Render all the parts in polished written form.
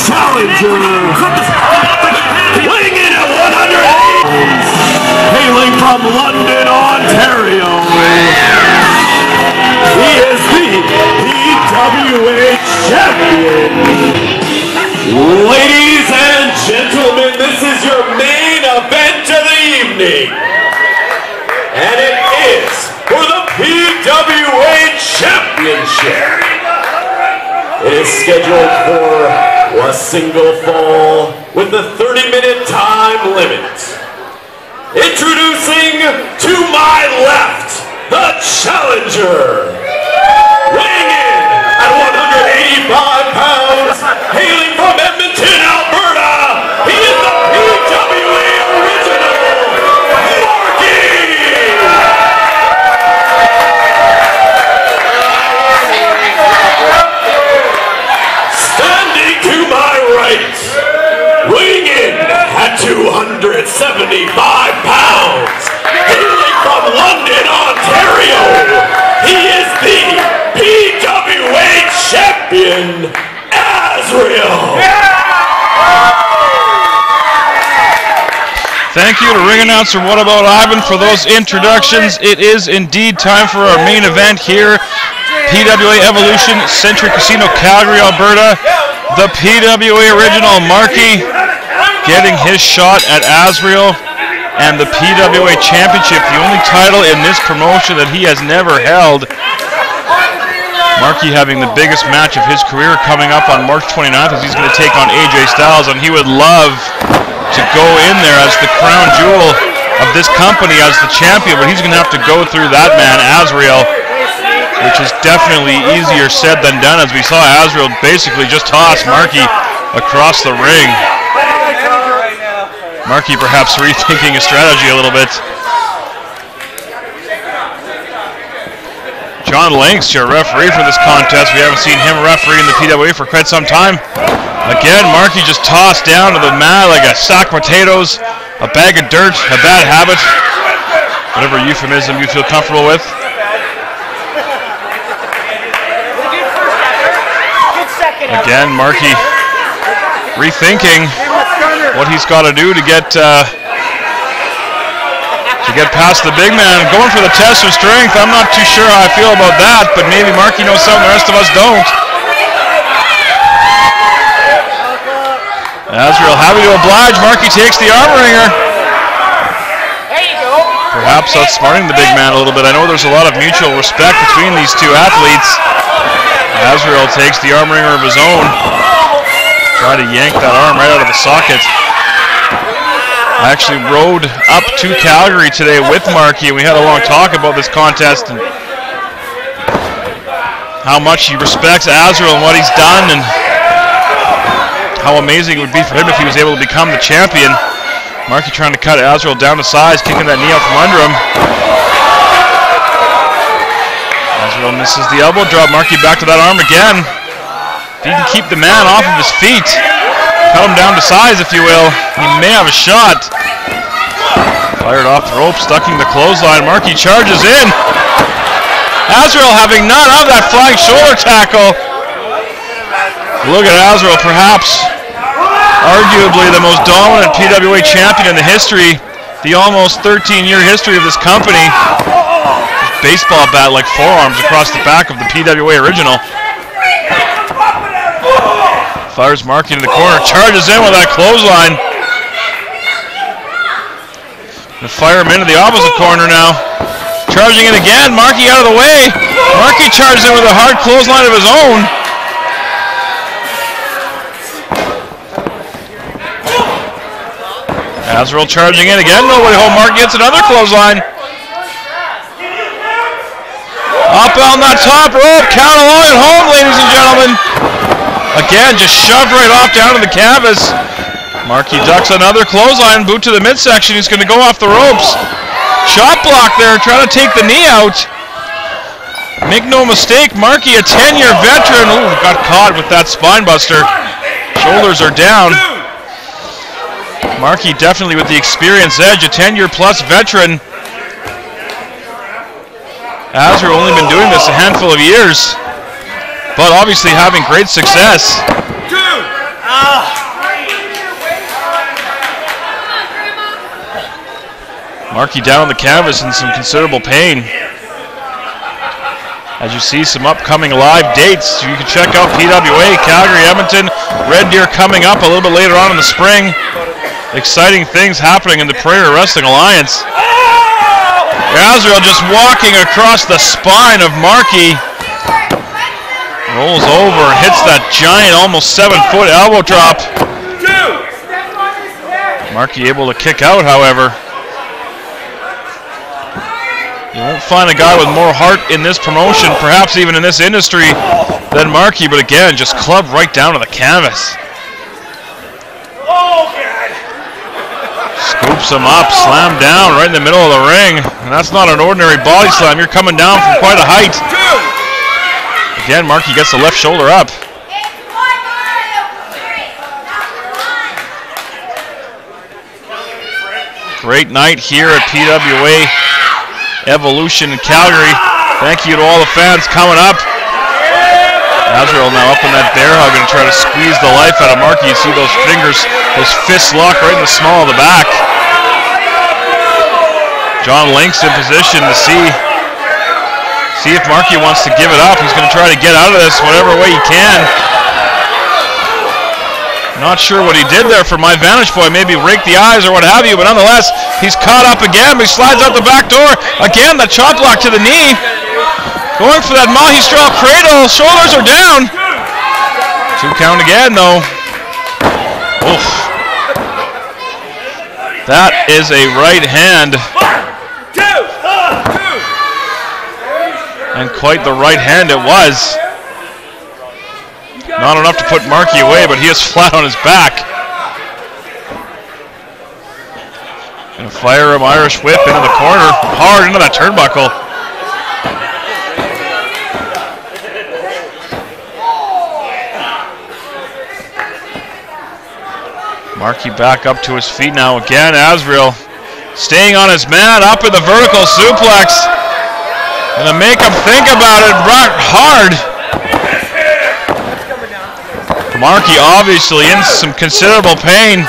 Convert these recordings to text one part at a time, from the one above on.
challenger, weighing in at 180 pounds, hailing from London, Ontario, he is the PWA champion. Ladies and gentlemen, this is your main event of the evening, and it is for the PWA championship. It is scheduled for a single fall with a 30-minute time limit. Introducing to my left, the challenger, weighing in at 185 pounds, hailing from Edmonton, Alberta, he is the PWA original, Marky! Standing to my right, weighing in at 275 pounds, hailing from London, Ontario, he is the PWA champion, Azrael. Thank you to ring announcer What About Ivan for those introductions. It is indeed time for our main event here. PWA Evoulution, Century Casino, Calgary, Alberta. The PWA original Marky getting his shot at Azrael and the PWA Championship, the only title in this promotion that he has never held. Marky having the biggest match of his career coming up on March 29th as he's going to take on AJ Styles, and he would love to go in there as the crown jewel of this company as the champion, but he's going to have to go through that man, Azrael, which is definitely easier said than done, as we saw Azrael basically just toss Marky across the ring. Marky perhaps rethinking his strategy a little bit. John Links, your referee for this contest. We haven't seen him refereeing the PWA for quite some time. Again, Marky just tossed down to the mat like a sack of potatoes, a bag of dirt, a bad habit, whatever euphemism you feel comfortable with. Again, Marky rethinking what he's got to do to get past the big man. Going for the test of strength. I'm not too sure how I feel about that, but maybe Marky knows something the rest of us don't. Azrael happy to oblige. Marky takes the arm wringer. Perhaps outsmarting the big man a little bit. I know there's a lot of mutual respect between these two athletes. Azrael takes the arm wringer of his own. Try to yank that arm right out of the socket. I actually rode up to Calgary today with Marky, and we had a long talk about this contest and how much he respects Azrael and what he's done, and how amazing it would be for him if he was able to become the champion. Marky trying to cut Azrael down to size, kicking that knee out from under him. Azrael misses the elbow drop. Marky back to that arm again. If he can keep the man off of his feet, cut him down to size, if you will, he may have a shot. Fired off the rope, stucking the clothesline. Marky charges in. Azrael having none of that flying shoulder tackle. Look at Azrael, perhaps arguably the most dominant PWA champion in the history, the almost 13-year history of this company. Baseball bat like forearms across the back of the PWA original. Fires Marky into the corner, charges in with that clothesline. And fire him into the opposite corner now. Charging in again, Marky out of the way. Marky charges in with a hard clothesline of his own. Azrael charging in again, nobody home. Marky gets another clothesline. Up on that top rope, count along at home, ladies and gentlemen. Again, just shoved right off down to the canvas. Marky ducks another clothesline, boot to the midsection. He's going to go off the ropes. Shot block there, trying to take the knee out. Make no mistake, Marky, a 10-year veteran. Ooh, got caught with that spine buster. Shoulders are down. Marky definitely with the experience edge, a 10-year plus veteran. Azrael only been doing this a handful of years, but obviously having great success. Marky down on the canvas in some considerable pain. As you see some upcoming live dates, you can check out PWA, Calgary, Edmonton, Red Deer coming up a little bit later on in the spring. Exciting things happening in the Prairie Wrestling Alliance. Azrael just walking across the spine of Marky. Rolls over and hits that giant, almost 7-foot elbow drop. Marky able to kick out, however. You won't find a guy with more heart in this promotion, perhaps even in this industry, than Marky, but again, just clubbed right down to the canvas. Scoops him up, slam down right in the middle of the ring. And that's not an ordinary body slam. You're coming down from quite a height. Again, Marky gets the left shoulder up. Great night here at PWA Evoulution in Calgary. Thank you to all the fans coming up. Azrael now up in that bear hug and try to squeeze the life out of Marky. You see those fingers, those fists locked right in the small of the back. John Link's in position to see if Marky wants to give it up. He's going to try to get out of this whatever way he can. Not sure what he did there from my vantage point. Maybe rake the eyes or what have you, but nonetheless, he's caught up again, but he slides out the back door. Again, the chop block to the knee. Going for that Mahistral cradle. Shoulders are down. 2 count again, though. Oof. That is a right hand. And quite the right hand it was. Not enough to put Marky away, but he is flat on his back. Gonna fire him Irish whip into the corner. Hard into that turnbuckle. Marky back up to his feet now again. Azrael staying on his man, up in the vertical suplex. Gonna make him think about it. Rock hard. Marky obviously in some considerable pain,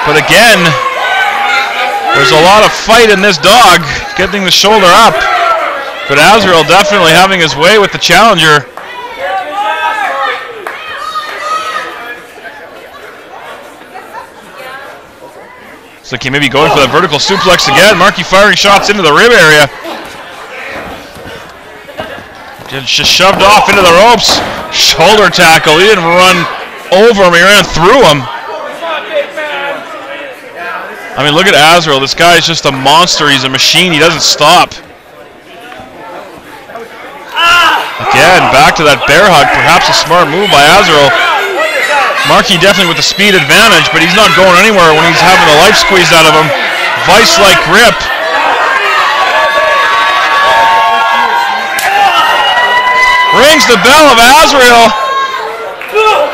but again, there's a lot of fight in this dog, getting the shoulder up. But Azrael definitely having his way with the challenger. Looks like he may be going for the vertical suplex again. Marky firing shots into the rib area. Just shoved off into the ropes. Shoulder tackle. He didn't run over him, he ran through him. I mean, look at Azrael. This guy is just a monster. He's a machine. He doesn't stop. Again, back to that bear hug. Perhaps a smart move by Azrael. Marky definitely with the speed advantage, but he's not going anywhere when he's having the life squeezed out of him. Vice-like grip. Rings the bell of Azrael.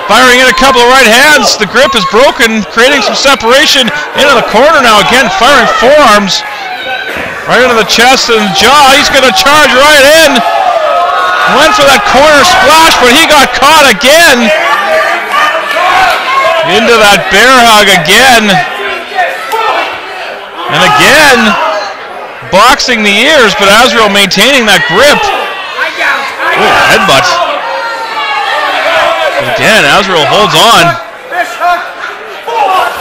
Firing in a couple of right hands. The grip is broken, creating some separation into the corner now. Again, firing forearms right into the chest and jaw. He's going to charge right in. Went for that corner splash, but he got caught again. Into that bear hug again. And again, boxing the ears, but Azrael maintaining that grip. Ooh, headbutt. Again, Azrael holds on.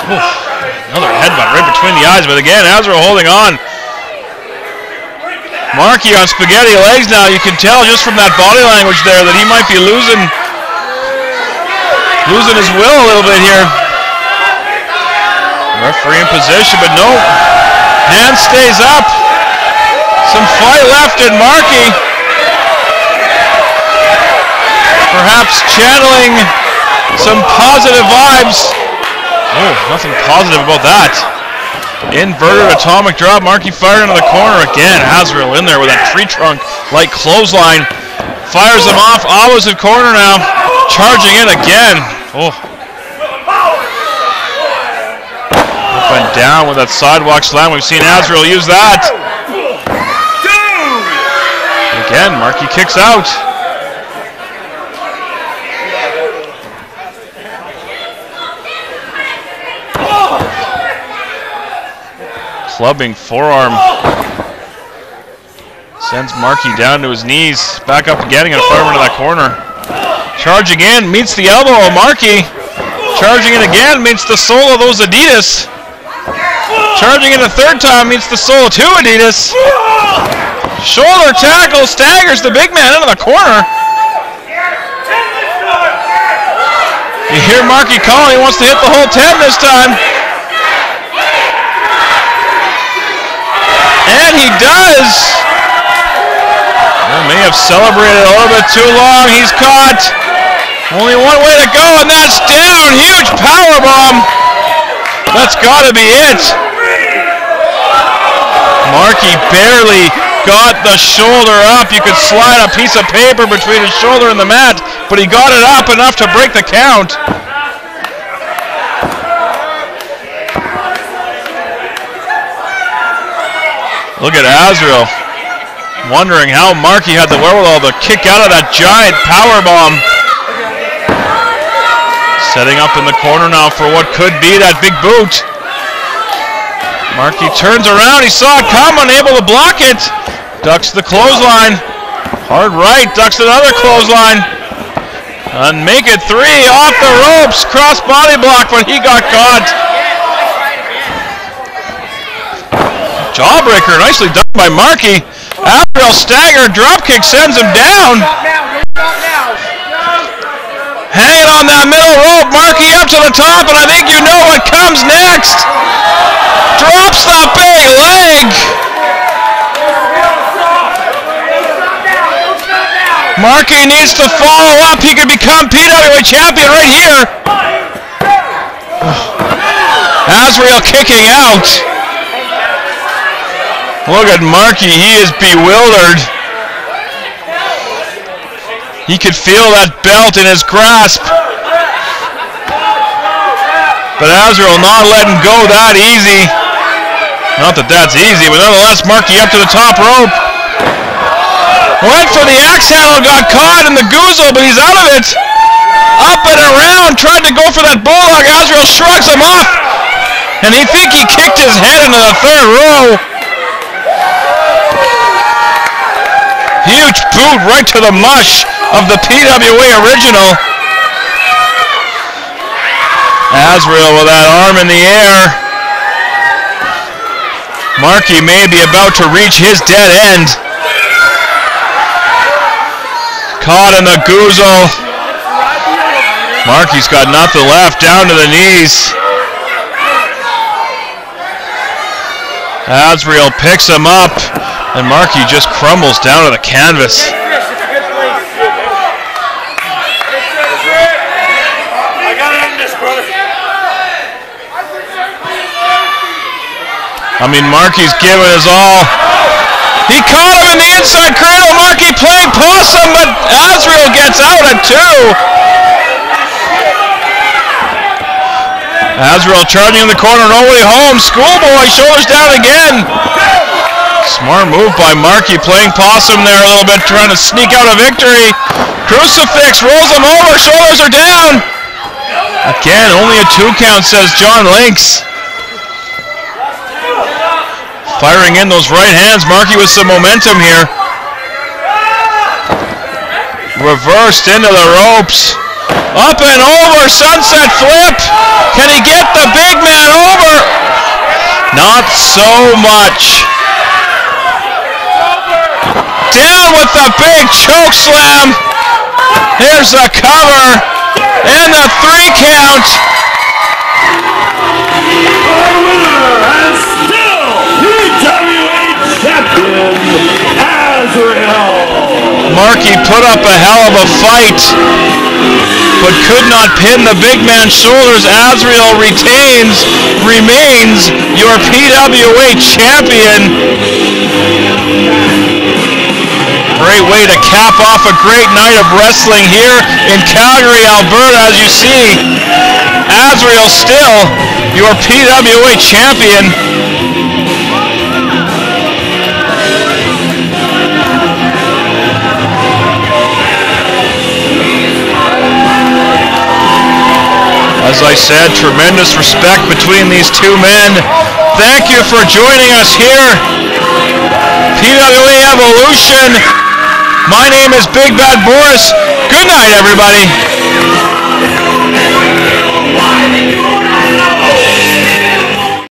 Oof, another headbutt right between the eyes, but again, Azrael holding on. Marky on spaghetti legs now. You can tell just from that body language there that he might be losing his will a little bit here. Referee in position, but no. Hand stays up. Some fight left in Marky. Perhaps channeling some positive vibes. Oh, nothing positive about that. Inverted atomic drop. Marky fired into the corner again. Azrael in there with that tree trunk like clothesline. Fires him off. Opposite corner now. Charging in again. Oh. Up and down with that sidewalk slam. We've seen Azrael use that. Again, Marky kicks out. clubbing forearm. Sends Marky down to his knees. Back up again, gonna fire him into that corner. Charging in, meets the elbow of Marky. Charging in again, meets the sole of those Adidas. Charging in a third time, meets the sole of 2 Adidas. Shoulder tackle, staggers the big man into the corner. You hear Marky calling, he wants to hit the whole 10 this time. And he does. May have celebrated a little bit too long. He's caught. Only one way to go, and that's down. Huge power bomb. That's got to be it. Marky barely got the shoulder up. You could slide a piece of paper between his shoulder and the mat, but he got it up enough to break the count. Look at Azrael, wondering how Marky had the wherewithal to kick out of that giant power bomb. Setting up in the corner now for what could be that big boot. Marky turns around, he saw it come, unable to block it. Ducks the clothesline. Hard right, ducks another clothesline. And make it 3 off the ropes. Cross body block, but he got caught. Jawbreaker, nicely done by Marky. Azrael stagger, dropkick sends him down. Hanging on that middle rope, Marky up to the top, and I think you know what comes next. Drops the big leg. Marky needs to follow up. He could become PWA champion right here. Azrael kicking out. Look at Marky, he is bewildered. He could feel that belt in his grasp. But Azrael not letting go that easy. Not that that's easy, but nonetheless, Marky up to the top rope. Went for the axe handle, got caught in the goozle, but he's out of it. Up and around, tried to go for that bulldog. Azrael shrugs him off. And he think he kicked his head into the third row. Huge boot right to the mush of the PWA original. Azrael with that arm in the air. Marky may be about to reach his dead end. Caught in the goozle. Marky's got nothing left, down to the knees. Azrael picks him up, and Marky just crumbles down to the canvas. I mean, Marky's giving his all. He caught him in the inside cradle. Marky playing possum, but Azrael gets out at 2. Azrael charging in the corner, no way home. Schoolboy, shoulders down again. Smart move by Marky, playing possum there a little bit, trying to sneak out a victory. Crucifix rolls him over, shoulders are down. Again, only a 2 count, says John Lynx. Firing in those right hands, Marky with some momentum here. Reversed into the ropes. Up and over, sunset flip. Can he get the big man over? Not so much. Down with the big choke slam. Here's the cover. And the 3 count. Our winner and still PWA champion, Azrael. Marky put up a hell of a fight, but could not pin the big man's shoulders. Azrael remains your PWA champion. Great way to cap off a great night of wrestling here in Calgary, Alberta. As you see, Azrael still your PWA champion. As I said, tremendous respect between these two men. Thank you for joining us here. PWA Evoulution. My name is Big Bad Boris. Good night, everybody.